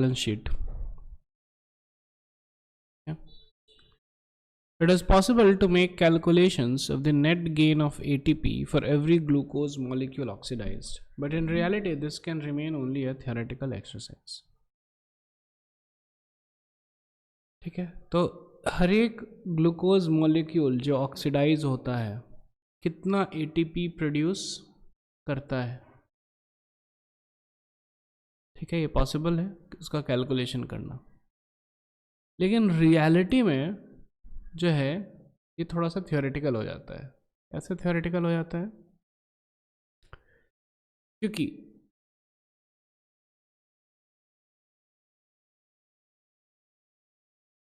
balance sheet. It is possible to make calculations of the net gain of ATP for every glucose molecule oxidized, but in reality this can remain only a theoretical exercise. ठीक है, तो हर एक glucose molecule जो oxidise होता है कितना ATP produce करता है, ठीक है, ये पॉसिबल है उसका कैलकुलेशन करना, लेकिन रियलिटी में जो है ये थोड़ा सा थियोरेटिकल हो जाता है. कैसे थियोरेटिकल हो जाता है? क्योंकि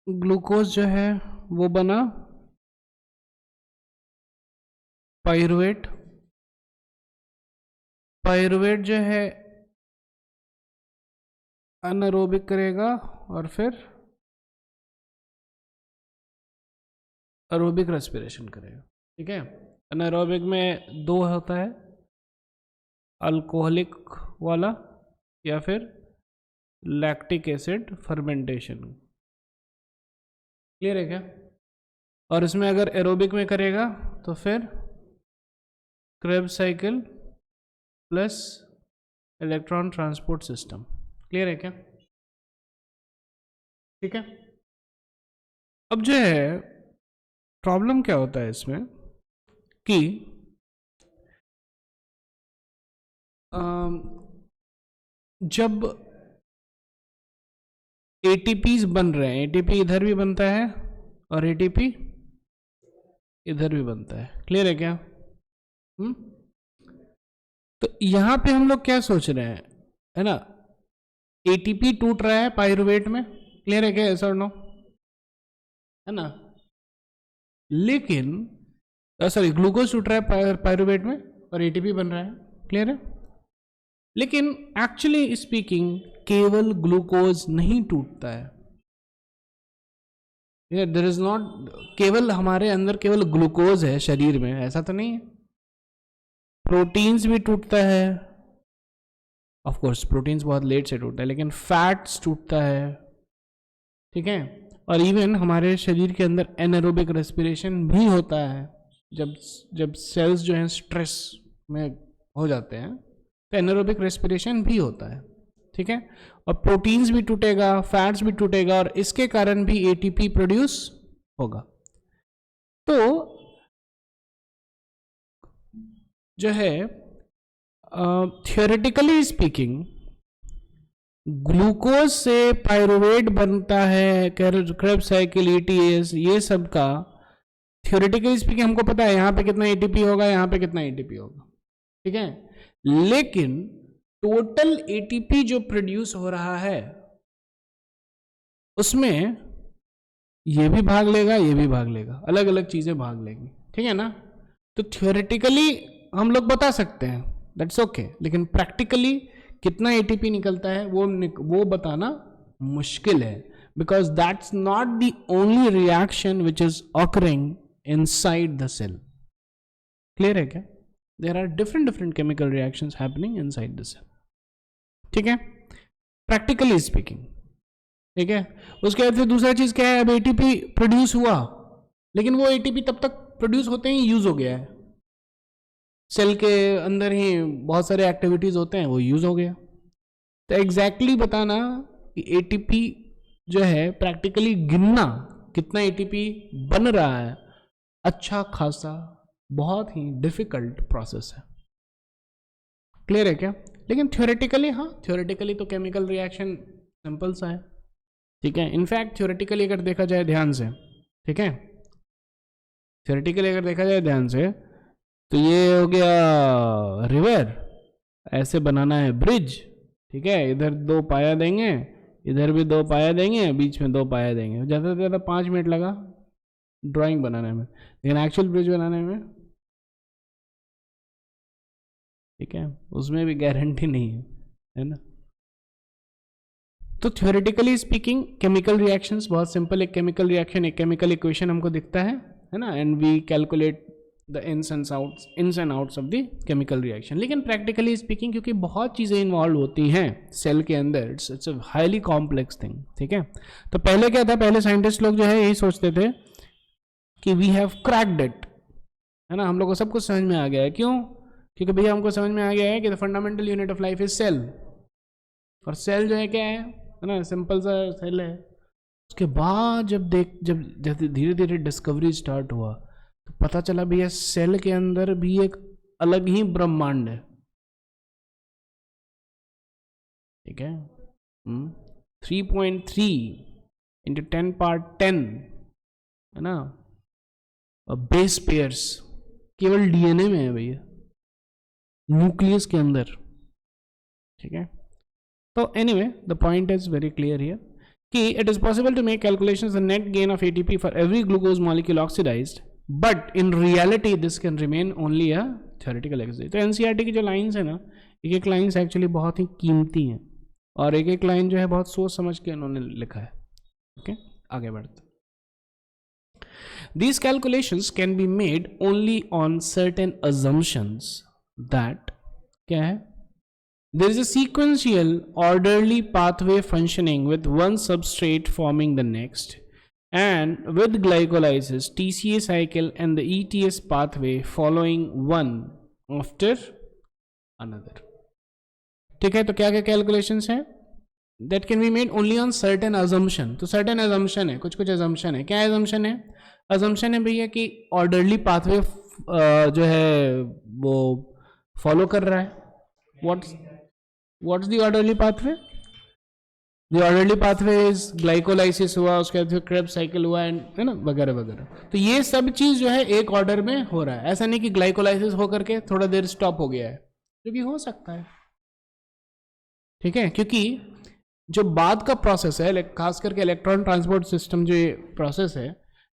ग्लूकोज जो है वो बना पायरुवेट. पायरुवेट जो है अनएरोबिक करेगा और फिर एरोबिक रेस्पिरेशन करेगा. ठीक है, अनएरोबिक में दो होता है, अल्कोहलिक वाला या फिर लैक्टिक एसिड फर्मेंटेशन. क्लियर है क्या? और इसमें अगर एरोबिक में करेगा तो फिर Krebs cycle plus electron transport system. Clear है क्या? ठीक है. अब जो है प्रॉब्लम क्या होता है इसमें कि जब ATPs बन रहे हैं, ATP इधर भी बनता है और ATP इधर भी बनता है. क्लियर है क्या? तो यहां पे हम लोग क्या सोच रहे हैं, है ना, ATP टूट रहा है पायरुवेट में. क्लियर है क्या? ऐसा और नो, है ना, लेकिन सॉरी ग्लूकोज टूट रहा है पायरुवेट में और ATP बन रहा है. क्लियर है? लेकिन एक्चुअली स्पीकिंग केवल ग्लूकोज नहीं टूटता है. देयर इज नॉट केवल हमारे अंदर केवल ग्लूकोज है शरीर में, ऐसा तो नहीं है. प्रोटीन्स भी टूटता है. ऑफ कोर्स प्रोटीन्स बहुत लेट से टूटता है, लेकिन फैट्स टूटता है. ठीक है, और इवन हमारे शरीर के अंदर एनारोबिक रेस्पिरेशन भी होता है. जब सेल्स जो हैं स्ट्रेस में हो जाते हैं तो एनारोबिक रेस्पिरेशन भी होता है. ठीक है, और प्रोटीन्स भी टूटेगा, फैट्स भी टूटेगा, और इसके कारण भी ATP प्रोड्यूस होगा. तो जो है थियोरेटिकली स्पीकिंग ग्लूकोज से पायरुवेट बनता है, क्रेब्स साइकिल, ETS, ये सब का थियोरेटिकली स्पीकिंग हमको पता है यहाँ पे कितना ATP होगा, यहाँ पे कितना ATP होगा. ठीक है, लेकिन टोटल ATP जो प्रोड्यूस हो रहा है उसमें ये भी भाग लेगा, ये भी भाग लेगा, अलग अलग चीजें भाग लेंगी. ठीक है ना? तो थियोरेटिकली हम लोग बता सकते हैं, दैट्स ओके, लेकिन प्रैक्टिकली कितना ATP निकलता है वो बताना मुश्किल है, because that's not the only reaction which is occurring inside the cell. Clear है क्या? There are different chemical reactions happening inside the cell. ठीक है, प्रैक्टिकली स्पीकिंग. ठीक है, उसके बाद फिर दूसरा चीज क्या है, अब ATP प्रोड्यूस हुआ, लेकिन वो ATP तब तक प्रोड्यूस होते ही यूज हो गया है. सेल के अंदर ही बहुत सारे एक्टिविटीज होते हैं, वो यूज हो गया. तो एग्जैक्टली बताना कि ATP जो है प्रैक्टिकली गिनना कितना ATP बन रहा है, अच्छा खासा बहुत ही डिफिकल्ट प्रोसेस है. क्लियर है क्या? लेकिन थ्योरेटिकली, हाँ, थ्योरेटिकली तो केमिकल रिएक्शन सिंपल सा है. ठीक है, इनफैक्ट थ्योरेटिकली अगर देखा जाए ध्यान से, ठीक है, थ्योरेटिकली अगर देखा जाए ध्यान से, तो ये हो गया रिवर, ऐसे बनाना है ब्रिज. ठीक है, इधर 2 पाया देंगे, इधर भी 2 पाया देंगे, बीच में 2 पाया देंगे. ज़्यादा से ज़्यादा 5 मिनट लगा ड्राइंग बनाने में, लेकिन एक्चुअल ब्रिज बनाने में, ठीक है, उसमें भी गारंटी नहीं है ना. तो थ्योरेटिकली स्पीकिंग केमिकल रिएक्शंस बहुत सिंपल, एक केमिकल रिएक्शन, एक केमिकल इक्वेशन हमको दिखता है ना, and we calculate the ins and outs of the chemical reaction. लेकिन प्रैक्टिकली स्पीकिंग क्योंकि बहुत चीज़ें इन्वॉल्व होती हैं सेल के अंदर, it's a highly complex thing, ठीक है। तो पहले क्या था, पहले साइंटिस्ट लोग जो है यही सोचते थे कि वी हैव क्रैक्ड इट, है ना, हम लोग को सब कुछ समझ में आ गया है। क्यों? क्योंकि भैया हमको समझ में आ गया है कि the fundamental unit of life is cell, और सेल जो है क्या है ना, सिंपल सा सेल है। उसके बाद जब धीरे धीरे डिस्कवरी स्टार्ट हुआ तो पता चला भैया सेल के अंदर भी एक अलग ही ब्रह्मांड है, ठीक है। 3.3 इंटू 10^10 है ना, बेस पेयर्स केवल डीएनए में है भैया, न्यूक्लियस के अंदर, ठीक है। तो anyway the point is very clear here कि it is possible to make calculations the net gain of ATP for every glucose molecule oxidised, but in reality this can remain only a theoretical exercise. तो NCERT की जो lines है ना, एक एक lines actually बहुत ही कीमती हैं, और एक एक लाइन जो है बहुत सोच समझ के उन्होंने लिखा है। ओके, आगे बढ़ते। These calculations can be made only on certain assumptions that क्या है, there is a sequential orderly pathway functioning with one substrate forming the next, and with glycolysis TCA cycle and the ETS pathway following one after another। ठीक है, तो क्या क्या calculations हैं? That can be made only on certain assumption। तो certain assumption है, कुछ कुछ assumption है। क्या assumption है? assumption है भैया कि orderly pathway जो है वो follow कर रहा है। What's the orderly pathway? The orderly pathway is glycolysis हुआ, उसके बाद फिर Krebs cycle हुआ, है ना, वगैरह वगैरह। तो ये सब चीज़ जो है एक ऑर्डर में हो रहा है। ऐसा नहीं कि ग्लाइकोलाइसिस होकर के थोड़ा देर स्टॉप हो गया है, जो कि हो सकता है, ठीक है। क्योंकि जो बाद का प्रोसेस है, खास करके इलेक्ट्रॉन ट्रांसपोर्ट सिस्टम जो ये प्रोसेस है,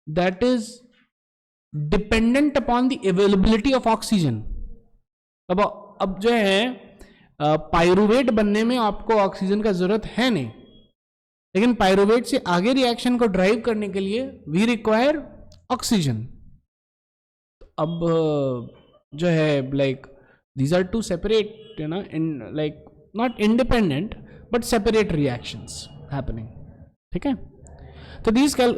that is dependent upon the availability of oxygen. अब जो है पायरुवेट बनने में आपको ऑक्सीजन का जरूरत है नहीं, लेकिन पायरुवेट से आगे रिएक्शन को ड्राइव करने के लिए वी रिक्वायर ऑक्सीजन। अब जो है like these are two separate, you know, in like not independent but separate reactions happening, ठीक है।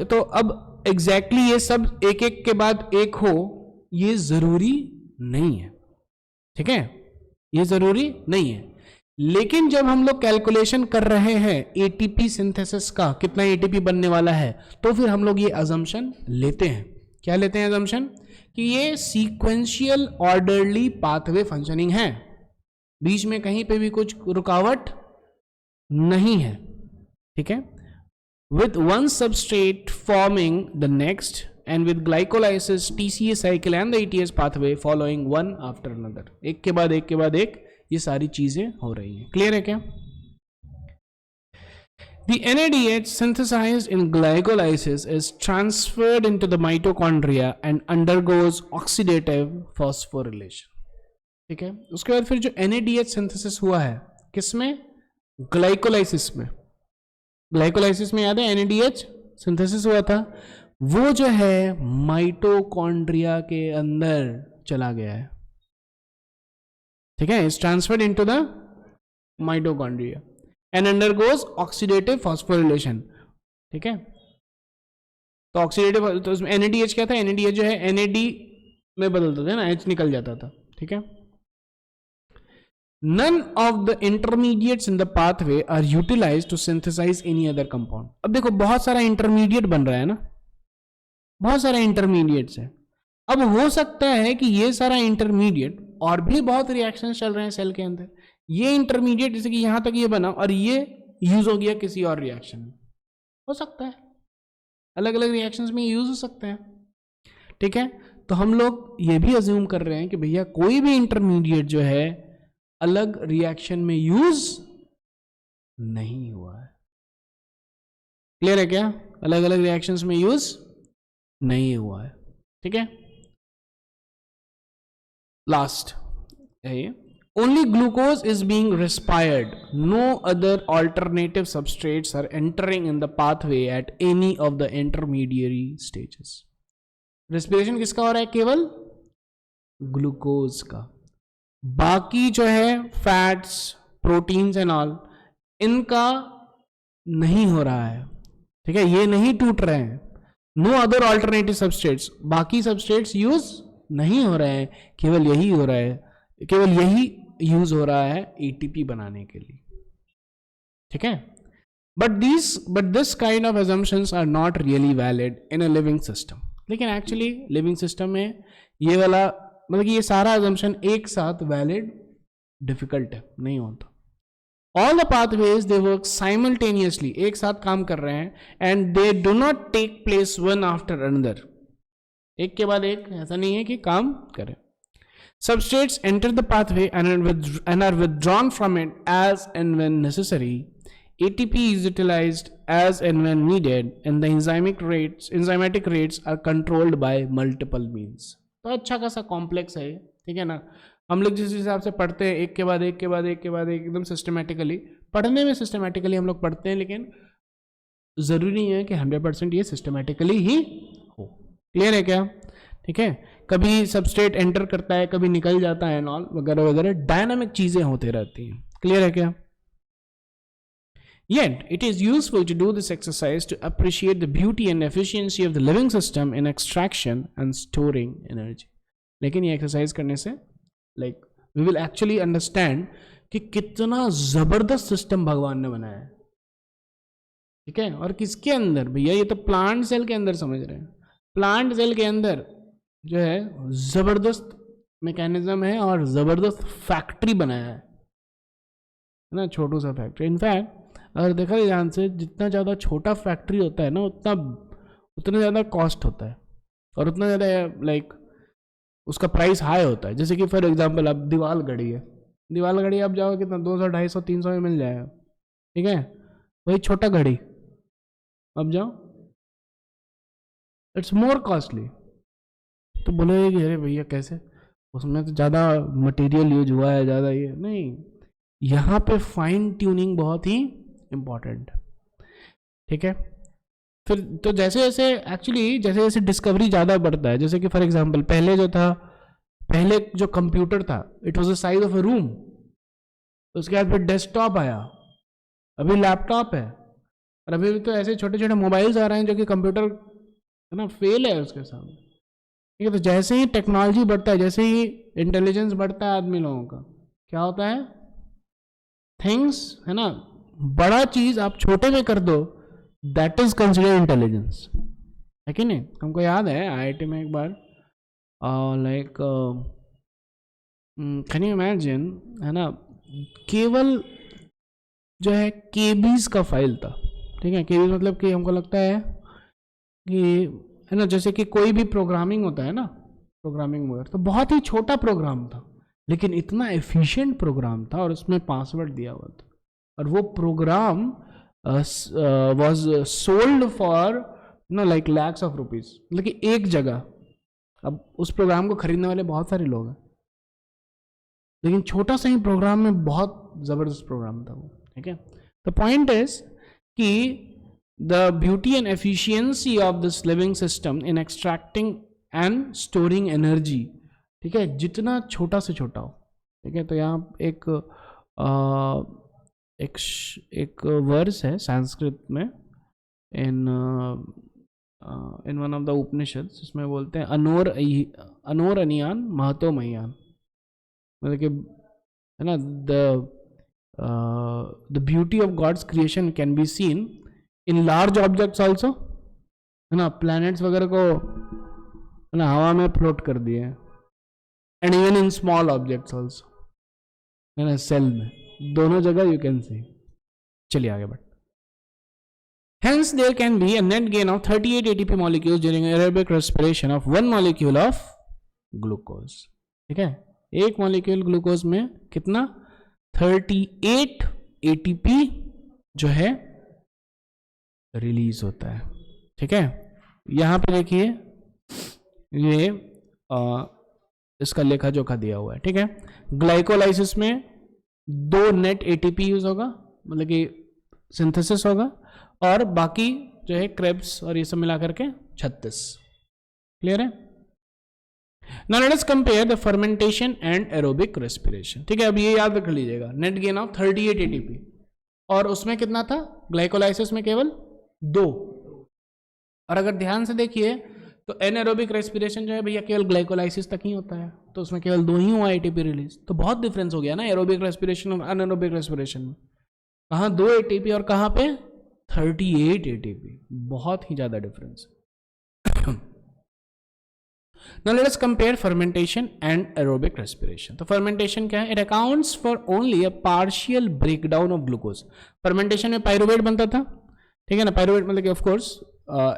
तो अब एग्जैक्टली ये सब एक एक के बाद एक हो, ये जरूरी नहीं है, ठीक है, ये जरूरी नहीं है। लेकिन जब हम लोग कैलकुलेशन कर रहे हैं एटीपी सिंथेसिस का, कितना एटीपी बनने वाला है, तो फिर हम लोग ये अजम्पशन लेते हैं। क्या लेते हैं अजम्पशन? कि ये सीक्वेंशियल ऑर्डरली पाथवे फंक्शनिंग है, बीच में कहीं पे भी कुछ रुकावट नहीं है, ठीक है। With one substrate forming the next and with glycolysis TCA cycle and the ETS pathway following one after another, एक के बाद एक के बाद एक ये सारी चीजें हो रही हैं। क्लियर है क्या? The NADH synthesized in glycolysis is transferred into the mitochondria and undergoes oxidative phosphorylation, ठीक है। उसके बाद फिर जो NADH सिंथेसिस हुआ है किसमें? ग्लाइकोलाइसिस में। ग्लाइकोलाइसिस में याद है NADH सिंथेसिस हुआ था, वो जो है माइटोकॉन्ड्रिया के अंदर चला गया है, ठीक है। It's transferred into the mitochondria and undergoes oxidative phosphorylation, ठीक है। तो ऑक्सीडेटिव, तो उसमें NADH क्या था? NADH जो है NAD में बदलता था ना, H निकल जाता था, ठीक है। None of the intermediates in the pathway are utilized to synthesize any other compound। अब देखो बहुत सारा इंटरमीडिएट बन रहा है ना, बहुत सारा इंटरमीडिएट्स है। अब हो सकता है कि ये सारा इंटरमीडिएट और भी बहुत रिएक्शन चल रहे हैं सेल के अंदर, ये इंटरमीडिएट जैसे कि यहां तक ये बना और ये यूज हो गया किसी और रिएक्शन में, हो सकता है अलग अलग रिएक्शंस में यूज हो सकते हैं, ठीक है। तो हम लोग ये भी अज्यूम कर रहे हैं कि भैया कोई भी इंटरमीडिएट जो है अलग रिएक्शन में यूज नहीं हुआ है। क्लियर है क्या? अलग अलग रिएक्शंस में यूज नहीं हुआ है, ठीक है। लास्ट है, only glucose is being respired, no other alternative substrates are entering in the pathway at any of the intermediary stages. Respiration किसका हो रहा है? केवल ग्लूकोज का। बाकी जो है फैट्स, प्रोटीन्स एंड ऑल, इनका नहीं हो रहा है, ठीक है, ये नहीं टूट रहे हैं। नो अदर ऑल्टरनेटिव सबस्ट्रेट्स, बाकी सबस्ट्रेट्स यूज नहीं हो रहे हैं, केवल यही हो रहा है, केवल यही यूज हो रहा है एटीपी बनाने के लिए, ठीक है। But this kind of assumptions are not really valid in a living system. लेकिन एक्चुअली लिविंग सिस्टम में ये वाला मतलब कि ये सारा assumption एक साथ वैलिड डिफिकल्ट है, नहीं होता। All the pathways they work simultaneously, एक साथ काम कर रहे हैं, and they do not take place one after another, एक के बाद एक, ऐसा नहीं है कि काम करें। Substrates enter the pathway and are withdrawn from it as and when necessary. ATP is utilized as and when needed, and the enzymatic rates are controlled by multiple means. तो अच्छा खासा कॉम्प्लेक्स है, ठीक है ना। हम लोग जिस हिसाब से पढ़ते हैं, एक के बाद एक के बाद एक के बाद एक, एकदम सिस्टमेटिकली पढ़ने में, सिस्टमेटिकली हम लोग पढ़ते हैं, लेकिन जरूरी नहीं है कि 100% ये सिस्टमेटिकली ही हो। क्लियर है क्या? ठीक है, कभी सबस्ट्रेट एंटर करता है, कभी निकल जाता है, नॉल वगैरह वगैरह, डायनामिक चीजें होती रहती हैं। क्लियर है क्या? Yet, it is useful to do this exercise to appreciate the beauty and efficiency of the living system in extraction and storing energy. लेकिन ये एक्सरसाइज करने से we will actually understand कि कितना जबरदस्त सिस्टम भगवान ने बनाया है, ठीक है। और किसके अंदर भैया? ये तो प्लांट सेल के अंदर समझ रहे हैं। प्लांट सेल के अंदर जो है जबरदस्त मैकेनिज्म है और जबरदस्त फैक्ट्री बनाया है ना, छोटू सा फैक्ट्री। इनफैक्ट अगर देखा जाए ध्यान से, जितना ज़्यादा छोटा फैक्ट्री होता है ना, उतना ज़्यादा कॉस्ट होता है और उतना ज़्यादा उसका प्राइस हाई होता है। जैसे कि फॉर एग्जांपल अब दीवाल घड़ी है, दीवाल घड़ी आप जाओ कितना 200, 250, 300 में मिल जाएगा, ठीक है। वही छोटा घड़ी अब जाओ, इट्स मोर कॉस्टली। तो बोले कि अरे भैया कैसे, उसमें तो ज़्यादा मटेरियल यूज हुआ है, ज़्यादा ये नहीं। यहाँ पे फाइन ट्यूनिंग बहुत ही इम्पॉर्टेंट, ठीक है। फिर तो जैसे जैसे एक्चुअली जैसे जैसे डिस्कवरी ज़्यादा बढ़ता है, जैसे कि फॉर एग्जांपल पहले जो कंप्यूटर था, it was the size of a room. उसके बाद फिर डेस्कटॉप आया, अभी लैपटॉप है, और अभी तो ऐसे छोटे छोटे मोबाइल्स आ रहे हैं जो कि कंप्यूटर है ना, फेल है उसके सामने, ठीक है। तो जैसे ही टेक्नोलॉजी बढ़ता है, जैसे ही इंटेलिजेंस बढ़ता है आदमी लोगों का, क्या होता है, थिंग्स है ना, बड़ा चीज आप छोटे में कर दो, दैट इज कंसिडर्ड इंटेलिजेंस, है कि नहीं। हमको याद है आईआईटी में एक बार कैन यू इमेजिन, है ना, केवल जो है केबीज का फाइल था, ठीक है। केबीज मतलब कि हमको लगता है कि है ना, जैसे कि कोई भी प्रोग्रामिंग होता है ना, प्रोग्रामिंग वगैरह, तो बहुत ही छोटा प्रोग्राम था, लेकिन इतना एफिशिएंट प्रोग्राम था, और उसमें पासवर्ड दिया हुआ था, और वो programme was sold for like lakhs of rupees, मतलब कि एक जगह। अब उस प्रोग्राम को खरीदने वाले बहुत सारे लोग हैं, लेकिन छोटा सा ही प्रोग्राम में बहुत जबरदस्त प्रोग्राम था वो, ठीक है। द पॉइंट इज कि the beauty and efficiency of this living system in extracting and storing energy, ठीक है, जितना छोटा से छोटा हो, ठीक है। तो यहाँ एक वर्स है संस्कृत में, इन वन ऑफ द उपनिषद, जिसमें बोलते हैं अनोर अनियान महतो मयान, मतलब कि है ना, the beauty of God's creation can be seen in large objects also, है ना, प्लैनेट्स वगैरह को है ना हवा में फ्लोट कर दिए, and even in small objects also, है ना, सेल में, दोनों जगह यू कैन सी। चलिए आगे बढ़। Hence there can be a net gain of 38 ATP molecules during aerobic respiration of one molecule of glucose, ठीक है। एक मॉलिक्यूल ग्लूकोज में कितना, 38 ATP जो है रिलीज होता है, ठीक है। यहां पे देखिए ये इसका लेखा जोखा दिया हुआ है, ठीक है। ग्लाइकोलाइसिस में 2 नेट एटीपी यूज होगा, मतलब कि सिंथेसिस होगा, और बाकी जो है क्रेब्स और ये सब मिला करके 36। क्लियर है? Now let us compare the fermentation and aerobic respiration. ठीक है, अब ये याद रख लीजिएगा, नेट गेन ऑफ 38 एटीपी, और उसमें कितना था ग्लाइकोलाइसिस में? केवल 2। और अगर ध्यान से देखिए तो एनएरोबिक रेस्पिरेशन जो है भैया केवल ग्लाइकोलाइसिस तक ही होता है, तो उसमें केवल 2 ही हुआ एटीपी रिलीज। तो बहुत डिफरेंस हो गया ना एरोबिक रेस्पिरेशन और अनएरोबिक रेस्पिरेशन में। कहाँ 2 एटीपी और कहाँ पे 38 एटीपी, बहुत ही ज्यादा difference. Now let us compare fermentation and aerobic respiration. तो fermentation क्या है? It accounts for only a partial breakdown of glucose. Fermentation में पायरुवेट बनता था, ठीक है ना, पायरुवेट मतलब कि ऑफ कोर्स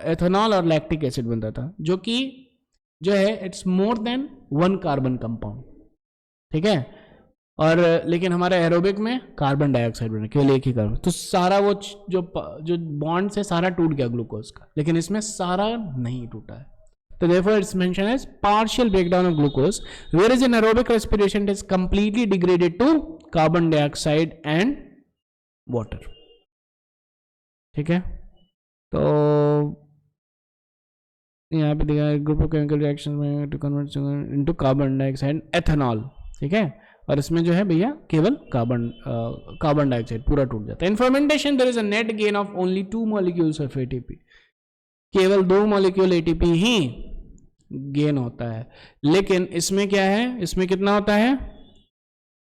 एथेनॉल और लैक्टिक एसिड बनता था, जो कि जो है it's more than 1 carbon compound, ठीक है। और लेकिन हमारे एरोबिक में कार्बन डाइऑक्साइड बना, केवल एक ही कार्बन, तो सारा वो जो बॉन्ड से सारा टूट गया ग्लूकोज का, लेकिन इसमें सारा नहीं टूटा है। So therefore it's mentioned as partial breakdown of glucose, whereas in aerobic respiration it is completely degraded to carbon dioxide and water. ठीक है, तो यहाँ पे दिखा है ग्रुप ऑफ केमिकल रिएक्शन में to convert into carbon dioxide ethanol, ठीक है, और इसमें जो है भैया केवल कार्बन डाइऑक्साइड पूरा टूट जाता है। In fermentation there is a net gain of only 2 molecules of ATP, केवल 2 मॉलिक्यूल एटीपी ही गेन होता है, लेकिन इसमें क्या है, इसमें कितना होता है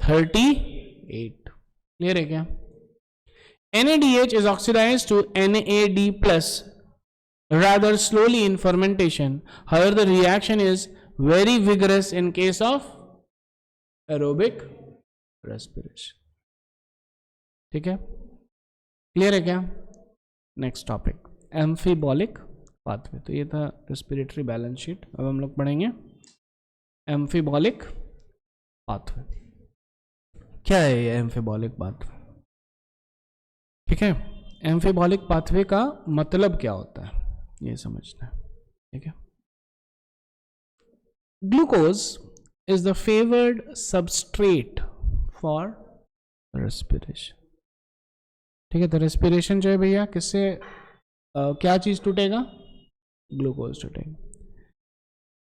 38। क्लियर है क्या? NADH is oxidized to NAD+ rather slowly in fermentation. However, the reaction is very vigorous in case of aerobic respiration. ठीक है, क्लियर है क्या? Next topic amphibolic pathway. तो ये था रेस्पिरेटरी बैलेंस शीट। अब हम लोग पढ़ेंगे एम्फीबॉलिक पाथवे। क्या है ये एम्फीबॉलिक पाथवे? ठीक है, एम्फीबॉलिक पाथवे का मतलब क्या होता है ये समझना है। ठीक है, glucose is the favoured substrate for respiration. ठीक है, तो रेस्पिरेशन जो है भैया किससे क्या चीज टूटेगा? ग्लूकोज टूटेगा।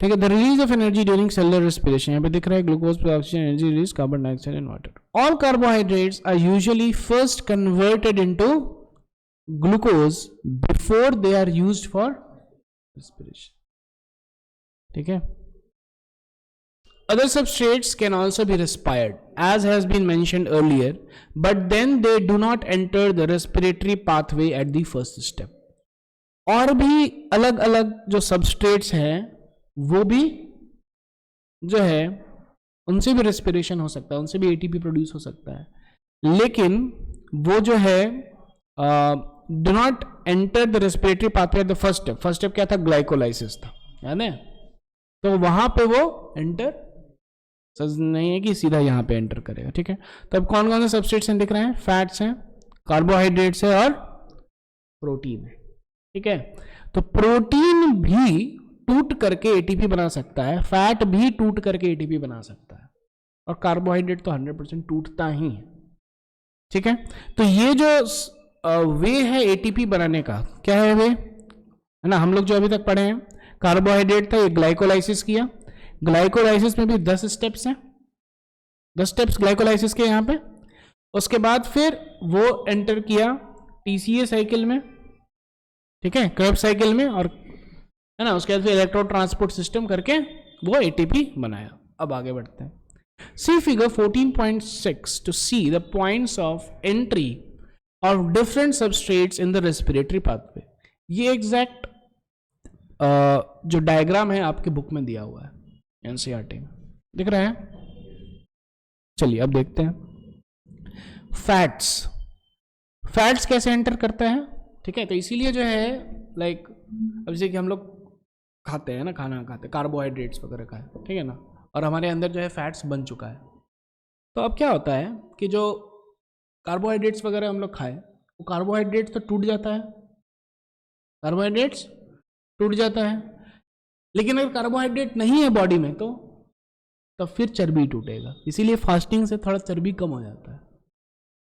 ठीक है, the release of energy during cellular respiration, यहाँ पे दिख रहा है ग्लूकोज पर oxygen energy release, carbon dioxide and water. All carbohydrates are usually first converted into glucose before they are used for respiration. ठीक है, other substrates can also be respired as has been mentioned earlier, but then they do not enter the respiratory pathway at the first step. और भी अलग अलग जो substrates हैं वो भी जो है उनसे भी रेस्पिरेशन हो सकता है, उनसे भी एटीपी प्रोड्यूस हो सकता है, लेकिन वो जो है do not enter the respiratory pathway at the first step. First step क्या था? ग्लाइकोलाइसिस था, याद है? तो वहां पे वो एंटर नहीं है कि सीधा यहां पे एंटर करेगा। ठीक है, तो अब कौन कौन से सबस्ट्रेट्स हैं दिख रहे हैं? फैट्स हैं, कार्बोहाइड्रेट्स है और प्रोटीन है। ठीक है, तो प्रोटीन भी टूट करके एटीपी बना सकता है, फैट भी टूट करके एटीपी बना सकता है, और कार्बोहाइड्रेट तो 100% टूटता ही है। ठीक है, तो ये जो वे है एटीपी बनाने का, क्या है वे? है ना, हम लोग जो अभी तक पढ़े हैं, कार्बोहाइड्रेट था, ये ग्लाइकोलाइसिस किया, ग्लाइकोलाइसिस में भी 10 स्टेप्स हैं, 10 स्टेप्स ग्लाइकोलाइसिस के यहाँ पे। उसके बाद फिर वो एंटर किया टीसीए साइकिल में, ठीक है, क्रेब्स साइकिल में, और है ना, उसके बाद फिर इलेक्ट्रो ट्रांसपोर्ट सिस्टम करके वो एटीपी बनाया। अब आगे बढ़ते हैं। See figure 14.6 to see the points of entry of different substrates in the respiratory pathway. ये एग्जैक्ट जो डायग्राम है आपके बुक में दिया हुआ है, एनसीईआरटी में दिख रहा है। चलिए अब देखते हैं फैट्स कैसे एंटर करता है। ठीक है, तो इसीलिए जो है लाइक अब जैसे कि हम लोग खाते हैं ना, खाना खाते हैं, कार्बोहाइड्रेट्स वगैरह खाए, ठीक है ना, और हमारे अंदर जो है फैट्स बन चुका है। तो अब क्या होता है कि जो कार्बोहाइड्रेट्स वगैरह हम लोग खाए, वो कार्बोहाइड्रेट्स तो टूट जाता है, कार्बोहाइड्रेट्स टूट जाता है, लेकिन अगर कार्बोहाइड्रेट नहीं है बॉडी में तो फिर चर्बी टूटेगा। इसीलिए फास्टिंग से थोड़ा चर्बी कम हो जाता है।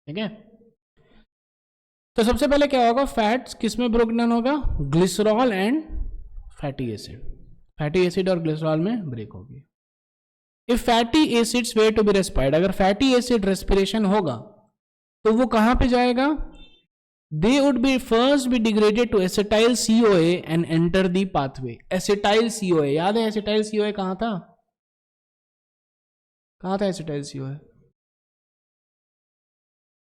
ठीक है, तो सबसे पहले क्या होगा? फैट्स किस में ब्रोकन डाउन होगा? Glycerol and fatty acid. Fatty acid और ग्लिसरॉल में ब्रेक होगी। If fatty acids were to be respired, अगर फैटी एसिड रेस्पिरेशन होगा तो वो कहां पे जाएगा? They would be first be degraded to acetyl CoA and enter the pathway. Acetyl CoA, याद है एसिटाइल CoA कहां था? कहां था एसिटाइल CoA?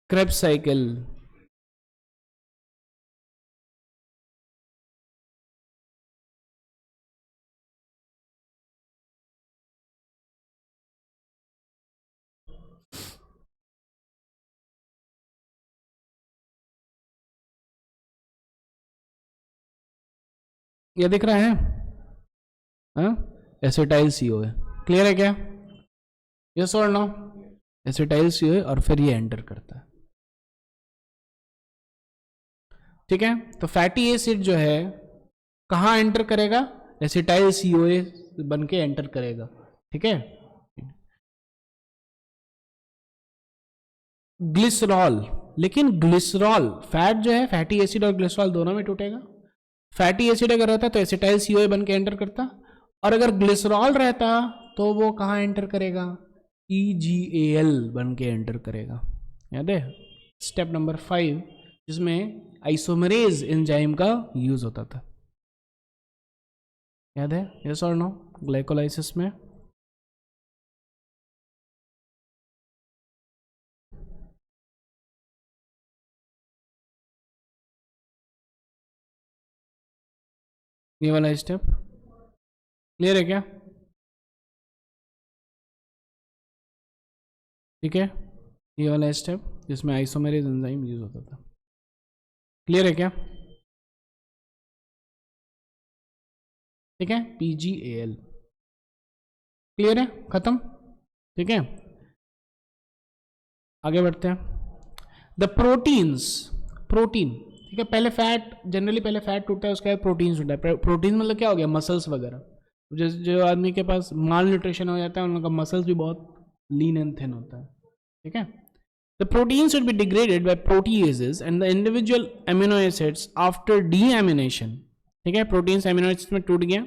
Krebs cycle. ये दिख रहा है? हाँ, एसिटाइल CoA। क्लियर है क्या? यस और नो? एसिटाइल CoA और फिर ये एंटर करता है। ठीक है, तो फैटी एसिड जो है कहां एंटर करेगा? एसिटाइल CoA बन के एंटर करेगा। ठीक है, ग्लिसरॉल, लेकिन ग्लिसरॉल फैट जो है, फैटी एसिड और ग्लिसरॉल दोनों में टूटेगा। फैटी एसिड अगर रहता तो एसिटाइल CoA बन के एंटर करता, और अगर ग्लिसरॉल रहता तो वो कहां एंटर करेगा? EgAl बन के एंटर करेगा। याद है स्टेप नंबर 5 जिसमें आइसोमरेज एंजाइम का यूज होता था, याद है? यस और नो? ग्लाइकोलाइसिस में ये वाला स्टेप क्लियर है क्या? ठीक है, ये वाला स्टेप जिसमें आइसोमेरेज एंजाइम यूज होता था, क्लियर है क्या? ठीक है, PgAl क्लियर है, खत्म। ठीक है, आगे बढ़ते हैं। द प्रोटीन्स, प्रोटीन, ठीक है, पहले फैट, जनरली पहले फैट टूटता है, उसके बाद प्रोटीन टूटता है। प्रोटीन मतलब क्या हो गया? मसल्स वगैरह। जो आदमी के पास माल न्यूट्रिशन हो जाता है उनका मसल्स भी बहुत लीन एंड थिन होता है। ठीक है, the protein should be degraded by proteases and the individual amino acids after deamination. ठीक है, प्रोटीन्स एमिनो एसिड्स में टूट गया,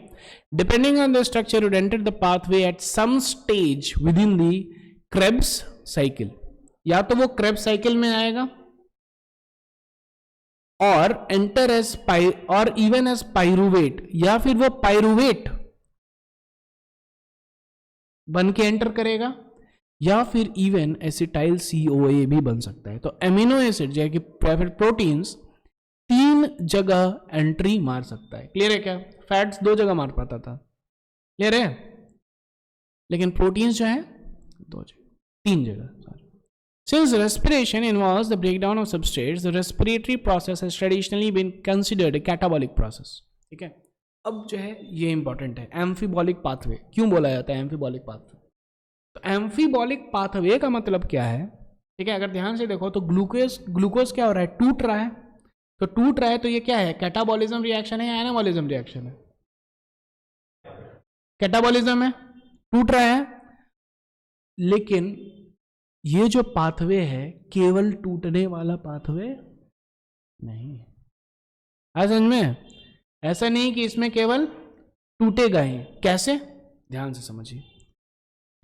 depending on the structure would enter the pathway at some stage within the Krebs cycle. या तो वो Krebs cycle में आएगा और एंटर एज और इवन एज पाइरुवेट, या फिर वो पाइरुवेट बन के एंटर करेगा, या फिर इवन एसिटाइल CoA भी बन सकता है। तो एमिनो एसिड जो है कि प्रोटीन्स 3 जगह एंट्री मार सकता है। क्लियर है क्या? फैट्स 2 जगह मार पाता था, क्लियर है, लेकिन प्रोटीन्स जो है 3 जगह। Since respiration involves the breakdown of substrates, the respiratory process has traditionally been considered a catabolic process. ठीक है, अब जो है ये इंपॉर्टेंट है, एम्फीबॉलिक पाथवे। क्यों बोला जाता है एम्फीबॉलिक पाथवे? तो एम्फीबॉलिक पाथवे का मतलब क्या है? ठीक है, अगर ध्यान से देखो तो ग्लूकोज क्या हो रहा है? टूट रहा है। तो टूट रहा है तो ये क्या है? कैटाबॉलिज्म रिएक्शन है या एनाबॉलिज्म रिएक्शन है? कैटाबॉलिज्म है, टूट रहा है। लेकिन ये जो पाथवे है केवल टूटने वाला पाथवे नहीं है। आज समझ में? ऐसा नहीं कि इसमें केवल टूटेगा ही। कैसे? ध्यान से समझिए।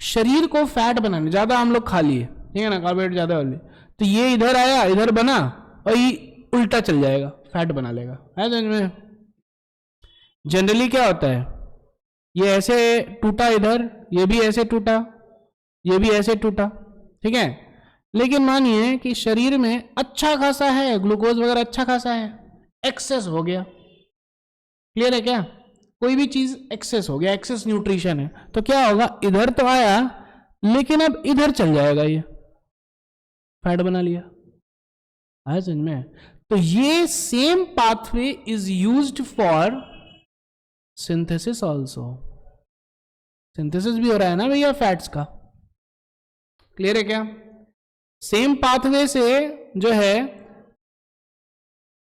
शरीर को फैट बनाने, ज्यादा हम लोग खा लिए, ठीक है ना, कार्बोहाइड्रेट ज्यादा वाले, तो ये इधर आया, इधर बना, और ये उल्टा चल जाएगा, फैट बना लेगा। है समझ में? जनरली क्या होता है, ये ऐसे टूटा इधर, ये भी ऐसे टूटा, ये भी ऐसे टूटा, ठीक है, लेकिन मानिए कि शरीर में अच्छा खासा है, ग्लूकोज वगैरह अच्छा खासा है, एक्सेस हो गया। क्लियर है क्या? कोई भी चीज एक्सेस हो गया, एक्सेस न्यूट्रिशन है, तो क्या होगा? इधर तो आया लेकिन अब इधर चल जाएगा, ये फैट बना लिया। है समझ में? तो ये same pathway is used for synthesis also. Synthesis भी हो रहा है ना भैया फैट्स का। क्लियर है क्या? सेम पाथवे से जो है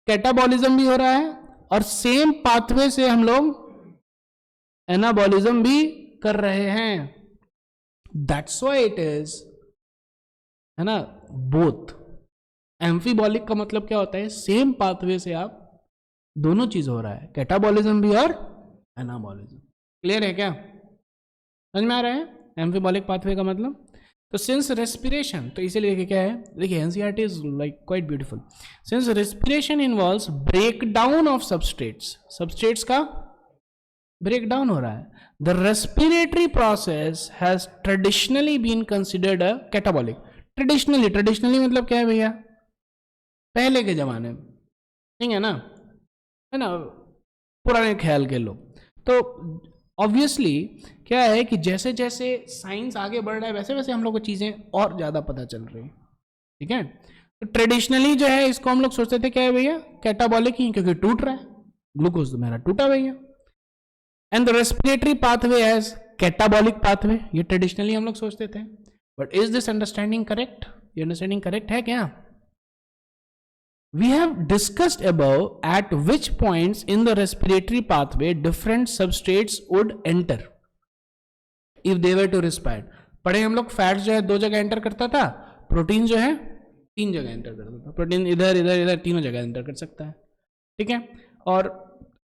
कैटाबॉलिज्म भी हो रहा है, और सेम पाथवे से हम लोग एनाबॉलिज्म भी कर रहे हैं। दैट्स व्हाई इट इज, है ना, बोथ। एम्फीबॉलिक का मतलब क्या होता है? सेम पाथवे से आप दोनों चीज हो रहा है, कैटाबॉलिज्म भी और एनाबॉलिज्म। क्लियर है क्या, समझ में आ रहा है एम्फिबॉलिक पाथवे का मतलब। तो सिंस रेस्पिरेशन, तो इसीलिए क्या है, देखिए NCERT is like quite beautiful. Since respiration involves break down of substrates, substrates का ब्रेक डाउन हो रहा है, the respiratory process has traditionally been considered a catabolic. Traditionally मतलब क्या है भैया, पहले के जमाने में, ठीक है ना, पुराने ख्याल के लोग। तो ऑब्वियसली क्या है कि जैसे जैसे साइंस आगे बढ़ रहा है वैसे वैसे हम लोग को चीज़ें और ज़्यादा पता चल रही है, ठीक है। तो ट्रेडिशनली जो है इसको हम लोग सोचते थे क्या है भैया, कैटाबॉलिक ही, क्योंकि टूट रहा है, ग्लूकोज तो मेरा टूटा भैया। And the respiratory pathway as catabolic pathway, ये ट्रेडिशनली हम लोग सोचते थे। But is this understanding correct, ये अंडरस्टैंडिंग करेक्ट है क्या? We have discussed above at which points in the respiratory pathway different substrates would enter if they were to respire. पढ़े हम लोग, फैट जो है 2 जगह एंटर करता था, प्रोटीन जो है 3 जगह एंटर करता था। प्रोटीन इधर इधर इधर तीनों जगह एंटर कर सकता है, ठीक है। और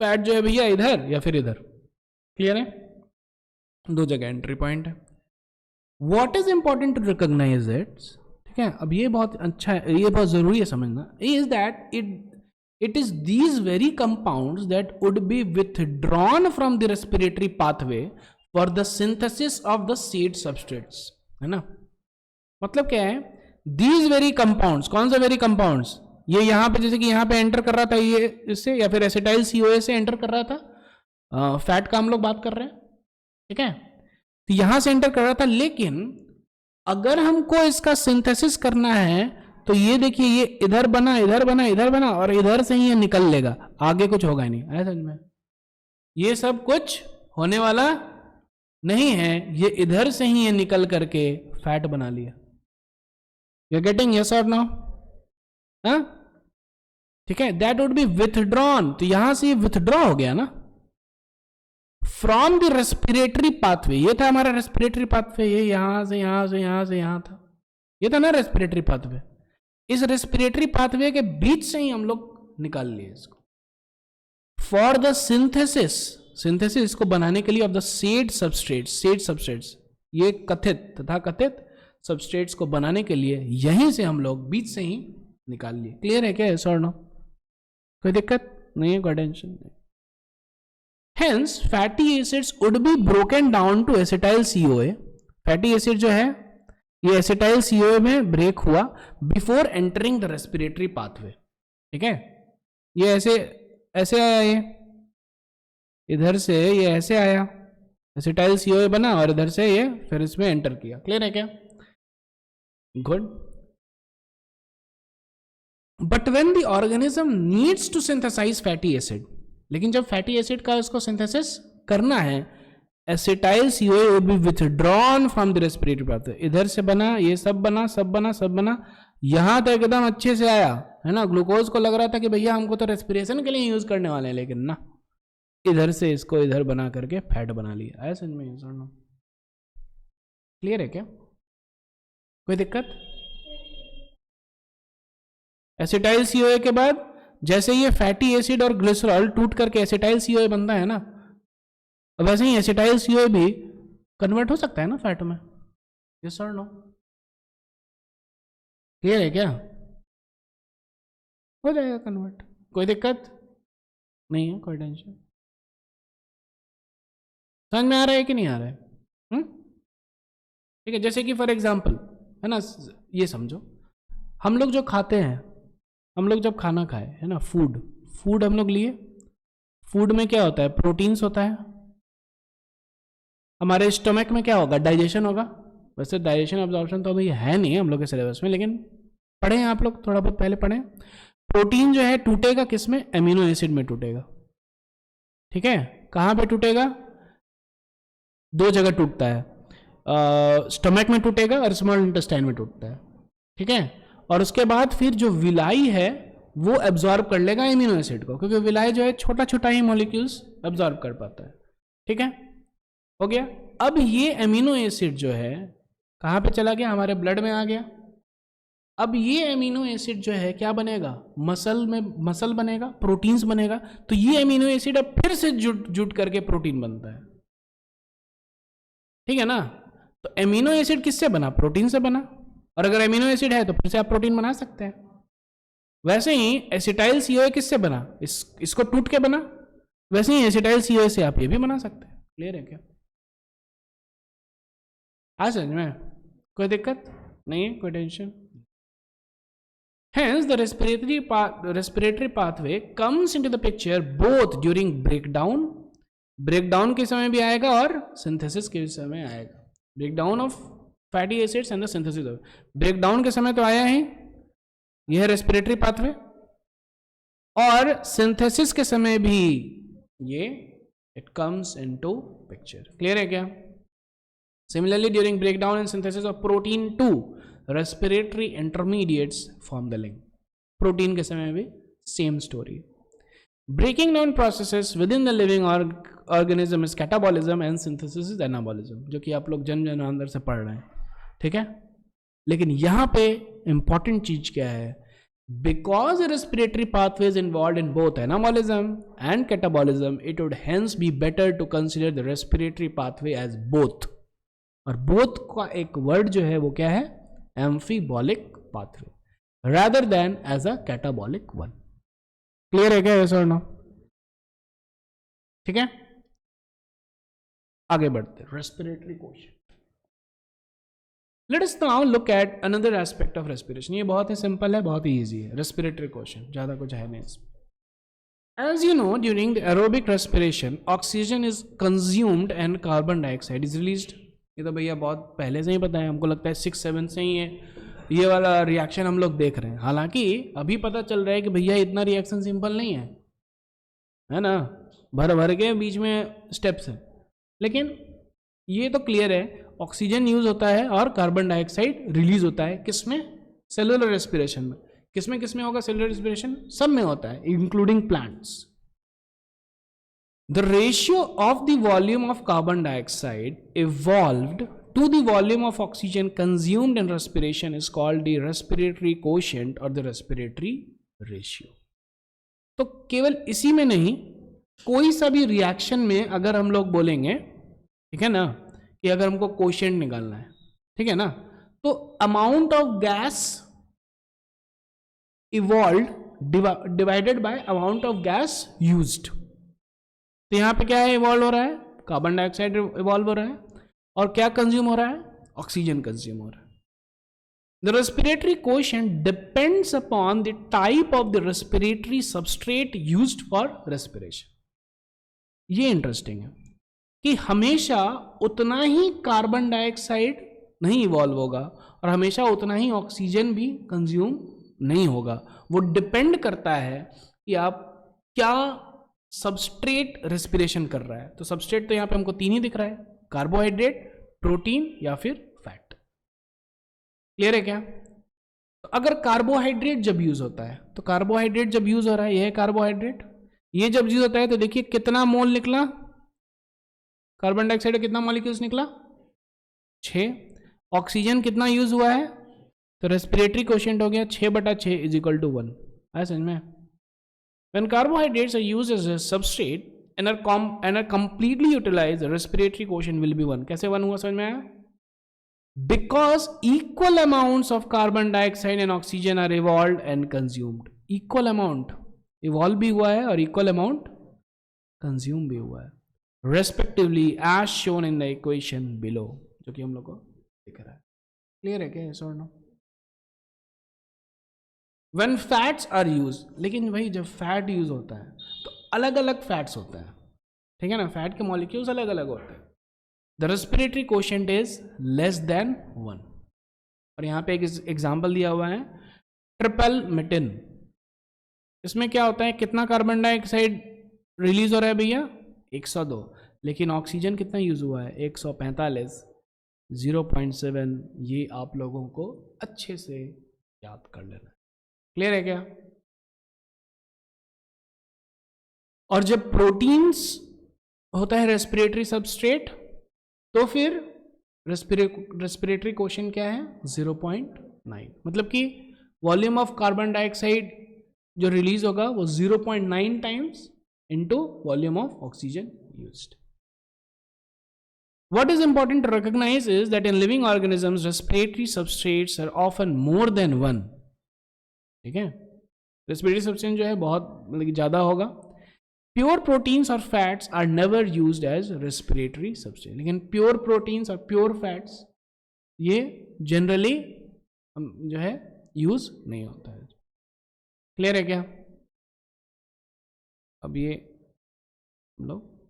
फैट जो है भैया इधर या फिर इधर, क्लियर है, 2 जगह एंट्री पॉइंट है। What is important to recognise it, ठीक है। अब ये बहुत अच्छा है, ये बहुत जरूरी है समझना, is that it is these very compounds that would be withdrawn from the respiratory pathway for the synthesis of the seed substrates, है ना। मतलब क्या है, दीज वेरी कंपाउंड्स, कौन सा वेरी कंपाउंड्स, ये यहां पे जैसे कि यहां पे एंटर कर रहा था ये इससे, या फिर एसिटाइल CoA से एंटर कर रहा था, फैट का हम लोग बात कर रहे हैं, ठीक है। तो यहां से एंटर कर रहा था, लेकिन अगर हमको इसका सिंथेसिस करना है तो ये देखिए, ये इधर बना इधर बना इधर बना और इधर से ही ये निकल लेगा, आगे कुछ होगा ही नहीं, आया समझ में। ये सब कुछ होने वाला नहीं है, ये इधर से ही ये निकल करके फैट बना लिया। यू गेटिंग यस और नो, हाँ, ठीक है। दैट वुड बी विथड्रॉन, तो यहां से ये विथड्रॉ हो गया ना फ्रॉम द रेस्पिरेटरी पाथवे। ये था हमारा रेस्पिरेटरी पाथवे, ये यहां से यहां से यहां से यहां था, ये था ना रेस्पिरेटरी पाथवे। इस रेस्पिरेटरी पाथवे के बीच से ही हम लोग निकाल लिए इसको फॉर द सिंथेसिस, सिंथेसिस को बनाने के लिए of the said substrates, said substrates, ये कथित तथा कथित सबस्ट्रेट्स को बनाने के लिए यहीं से हम लोग बीच से ही निकाल लिए। क्लियर है क्या, यस और नो, कोई दिक्कत नहीं है, कोई टेंशन नहीं। Hence, fatty acids would be broken down to acetyl CoA. Fatty acid जो है ये एसिटाइल CoA में ब्रेक हुआ before entering the respiratory pathway, ठीक है। ये ऐसे ऐसे आया, ये इधर से ये ऐसे आया, एसिटाइल CoA बना और इधर से ये फिर इसमें एंटर किया। क्लियर है क्या, good. But when the organism needs to synthesise fatty acid, लेकिन जब फैटी एसिड का इसको सिंथेसिस करना है, acetyl CoA would be withdrawn from the respiratory pathway. इधर से बना, ये सब बना, सब बना, सब बना, यहां तक एकदम अच्छे से आया, है ना। ग्लूकोज को लग रहा था कि भैया हमको तो रेस्पिरेशन के लिए यूज करने वाले हैं, लेकिन ना, इधर से इसको इधर बना करके फैट बना लिया। आया समझ में, सुनना क्लियर है क्या, कोई दिक्कत? एसिटाइल CoA के बाद जैसे ये फैटी एसिड और ग्लिसरॉल टूट करके एसिटाइल CoA बनता है ना, वैसे ही एसिटाइल CoA भी कन्वर्ट हो सकता है ना फैट में, यस और नो, क्लियर है क्या, हो जाएगा कन्वर्ट, कोई दिक्कत नहीं है, कोई टेंशन। समझ में आ रहा है कि नहीं आ रहा है, ठीक है। जैसे कि फॉर एग्जांपल, है ना, ये समझो, हम लोग जो खाते हैं, हम लोग जब खाना खाए, है ना, फूड हम लोग लिए, फूड में क्या होता है, प्रोटीन्स होता है। हमारे स्टमक में क्या होगा, डाइजेशन होगा। वैसे डाइजेशन अब्जॉर्प्शन तो अभी है नहीं हम लोग के सिलेबस में, लेकिन पढ़े हैं आप लोग, थोड़ा बहुत पहले पढ़े। प्रोटीन जो है टूटेगा किस में, एमिनो एसिड में टूटेगा, ठीक है। कहाँ पे टूटेगा, 2 जगह टूटता है, स्टमक में टूटेगा और स्मॉल इंटेस्टाइन में टूटता है, ठीक है। और उसके बाद फिर जो विलाई है वो एब्जॉर्ब कर लेगा एमिनो एसिड को, क्योंकि विलाई जो है छोटा छोटा ही मॉलिक्यूल्स एब्जॉर्ब कर पाता है, ठीक है, हो गया। अब ये एमिनो एसिड जो है कहाँ पे चला गया, हमारे ब्लड में आ गया। अब ये एमिनो एसिड जो है क्या बनेगा, मसल में, मसल बनेगा, प्रोटीन्स बनेगा। तो ये एमिनो एसिड अब फिर से जुट करके प्रोटीन बनता है, ठीक है ना। तो एमिनो एसिड किससे बना? प्रोटीन से बना, और अगर एमिनो एसिड है तो फिर से आप प्रोटीन बना सकते हैं। वैसे ही एसिटाइल सीओए किससे बना? इसको टूट के बना। वैसे ही एसिटाइल सीओए से आप ये भी बना सकते हैं। क्लियर है क्या? आ समझ में? कोई दिक्कत नहीं है, कोई tension. Hence, the respiratory pathway comes into the picture both during breakdown, breakdown के समय भी आएगा और synthesis के समय आएगा। breakdown of fatty acids and the synthesis of breakdown के समय तो आया ही, यह है respiratory pathway, और synthesis के समय भी ये it comes into picture। clear है क्या? Similarly, during breakdown and synthesis of protein 2, respiratory intermediates form the link. Protein के समय भी same story. Breaking down processes within the living organism is catabolism and synthesis is anabolism, जो कि आप लोग जन अंदर से पढ़ रहे हैं, ठीक है। लेकिन यहाँ पे important चीज क्या है? Because the respiratory pathway is involved in both anabolism and catabolism, it would hence be better to consider the respiratory pathway as both. और बोथ का एक वर्ड जो है वो क्या है? Amphibolic pathway rather than as a catabolic one. Clear है क्या? यस और नो? ठीक है, आगे बढ़ते हैं। Respiratory question. Let us now look at another aspect of respiration. ये बहुत ही सिंपल है, बहुत ही इजी है। रेस्पिरेटरी क्वेश्चन, ज्यादा कुछ है नहीं इसमें। As you know, during the aerobic respiration oxygen is consumed and carbon dioxide is released. ये तो भैया बहुत पहले से ही पता है, हमको लगता है 6-7 से ही है ये वाला रिएक्शन हम लोग देख रहे हैं। हालांकि अभी पता चल रहा है कि भैया इतना रिएक्शन सिंपल नहीं है ना, भर भर के बीच में स्टेप्स हैं। लेकिन ये तो क्लियर है, ऑक्सीजन यूज होता है और कार्बन डाइऑक्साइड रिलीज होता है। किसमें? सेलुलर रेस्पिरेशन में। किसमें होगा सेलुलर रेस्पिरेशन? सब में होता है, including plants. The ratio of the volume of carbon dioxide evolved to the volume of oxygen consumed in respiration is called the respiratory quotient or the respiratory ratio. तो केवल इसी में नहीं, कोई सा भी रिएक्शन में अगर हम लोग बोलेंगे, ठीक है ना, कि अगर हमको क्वोशिएंट निकालना है, ठीक है ना, तो amount of gas evolved divided by amount of gas used. तो यहां पे क्या है? इवॉल्व हो रहा है, कार्बन डाइऑक्साइड इवॉल्व हो रहा है, और क्या कंज्यूम हो रहा है? ऑक्सीजन कंज्यूम हो रहा है। The respiratory quotient depends upon the type of the respiratory substrate used for respiration. ये इंटरेस्टिंग है कि हमेशा उतना ही कार्बन डाइऑक्साइड नहीं इवॉल्व होगा और हमेशा उतना ही ऑक्सीजन भी कंज्यूम नहीं होगा। वो डिपेंड करता है कि आप क्या सबस्ट्रेट रेस्पिरेशन कर रहा है। तो सबस्ट्रेट तो यहां पे हमको 3 ही दिख रहा है, कार्बोहाइड्रेट, प्रोटीन या फिर फैट। क्लियर है क्या? तो अगर कार्बोहाइड्रेट जब यूज होता है, तो कार्बोहाइड्रेट जब यूज हो रहा है, यह है कार्बोहाइड्रेट, ये जब यूज होता है तो देखिए कितना मोल निकला, कार्बन डाइऑक्साइड कितना मॉलिक्यूल्स निकला? 6। ऑक्सीजन कितना यूज हुआ है? तो रेस्पिरेटरी क्वोशिएंट हो गया 6/6 इज इक्वल टू 1। आया समझ में? When carbohydrates are used as a substrate and are completely utilized, the respiratory quotient will be 1. कैसे 1 हुआ समझ में आया? Because equal amounts of carbon dioxide and oxygen are evolved and consumed. Equal amount evolve भी हुआ है और equal amount consume भी हुआ है, respectively as shown in the equation below, जो कि हम लोग को दिख रहा है। क्लियर है क्या? yes or no? When fats are used, लेकिन भाई जब फैट यूज होता है तो अलग अलग फैट्स होते हैं, ठीक है ना, फैट के मॉलिक्यूल्स अलग अलग होते हैं। The respiratory quotient is less than 1। और यहाँ पे एक एग्जांपल दिया हुआ है, ट्रिपल मेटिन। इसमें क्या होता है? कितना कार्बन डाइऑक्साइड रिलीज हो रहा है भैया? 102, लेकिन ऑक्सीजन कितना यूज हुआ है? 145, 0.7। ये आप लोगों को अच्छे से याद कर लेना। क्लियर है क्या? और जब प्रोटीन्स होता है रेस्पिरेटरी सबस्ट्रेट, तो फिर रेस्पिरेटरी क्वोशिएंट क्या है? 0.9। मतलब कि वॉल्यूम ऑफ कार्बन डाइऑक्साइड जो रिलीज होगा वो 0.9 times into volume of oxygen used. What is important to recognize is that in living organisms, respiratory substrates are often more than one. ठीक है, रेस्पिरेटरी सब्सटेंस जो है बहुत मतलब ज़्यादा होगा. प्योर प्रोटीन्स और fats are never used as respiratory substance. लेकिन प्योर प्रोटीन्स और प्योर फैट्स ये जनरली जो है यूज नहीं होता है. क्लियर है क्या? अब ये हम लोग